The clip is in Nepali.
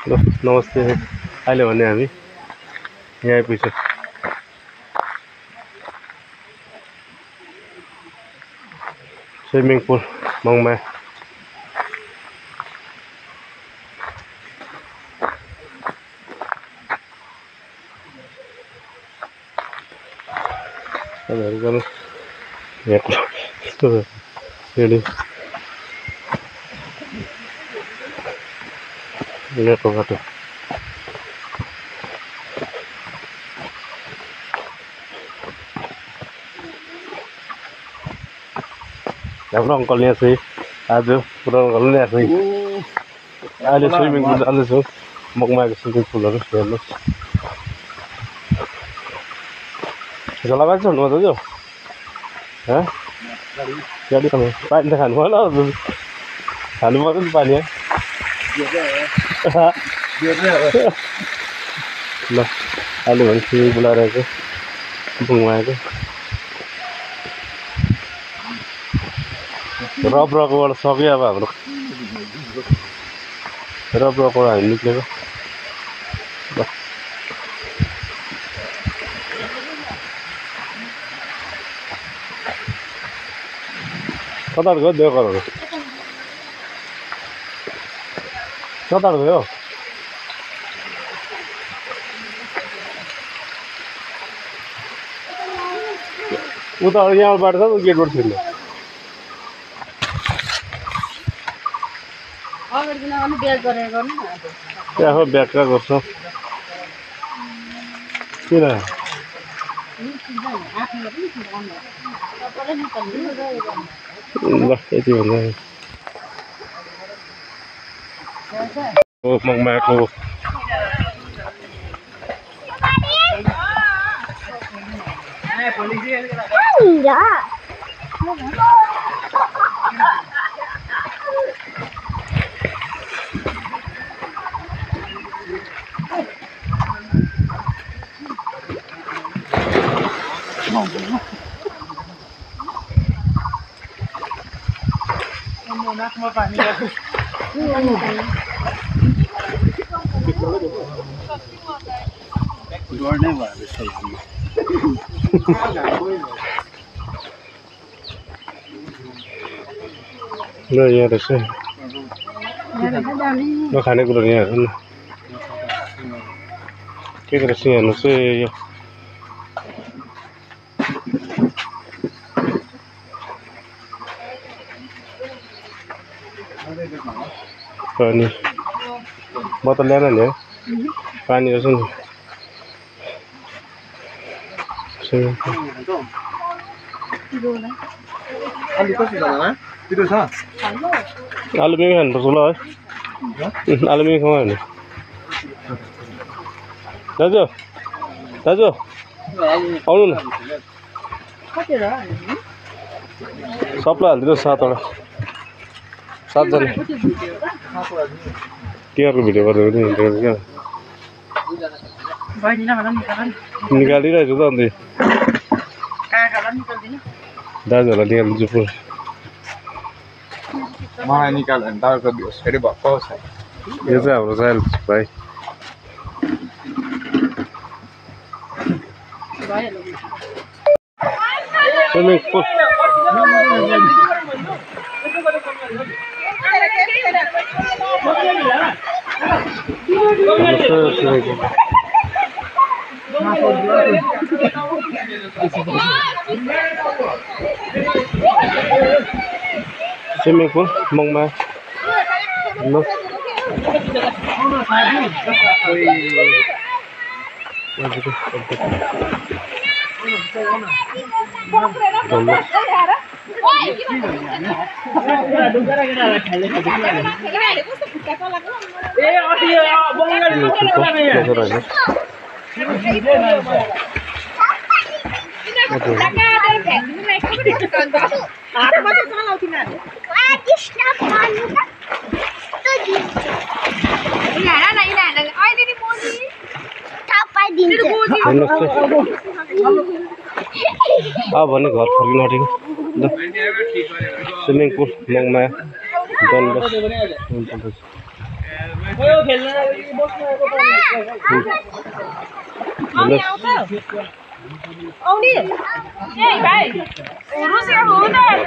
ल नमस्ते अहिले भने हामी यहाँ आइपुग्छौँ स्विमिङ पुल मङमाया तपाईँहरू गर्नु यहाँको सिँढी यहाँको बाटो हाम्रो अङ्कल यहाँ चाहिँ आज पुरा अङ्कल नै आएको अहिले स्विमिङ पुल जाँदैछु मङमायाको स्विमिङ पुलहरू हेर्नुहोस् जलाबाज छ भन्नु दाजु गाडी खानु पानी त खानु भएन खानु पर्छ नि पानी ल अहिले भने स्विमिङ पुल आइरहेको मङमायाको रबरकोबाट सक्यो अब हाम्रो रबरकोबाट हामी निक्लेको ल कताबाट गयो देवघरहरू कताबाट गयो उता यहाँबाट बाटो छ गेटबाट छिर्नु त्यहाँ ब्याग कहाँ गर्छ किन ल यति भन्दा मङमायाको ल यहाँ रहेछ ल खानेकुराहरू यहाँ हेर्नु के रहेछ हेर्नुहोस् है यो पानी बोतल ल्याएन नि है पानी रहेछ नि आलु मिमी खानुपर्छ ल है आलु मिमी खाउँ भने दाजु दाजु आउनु न सबलाई हालिदिनुहोस् 7वटा 7जना केको भिडियो गरिदिएको क्या निकालिरहेको छु त अन्त दाजुहरूलाई निकालिदिन्छु पुरा मलाई निकाल्यो भने तपाईँको फेरि भक्क छ यो चाहिँ हाम्रो साइल भाइ स्विमिङ पुल स्विमिङ पुल मङमाया ल भने घर फर्किनु आँटेको ल स्विमिङ पुल मङमाया डनबस आउने ए भाइ रुसेको हुँदैन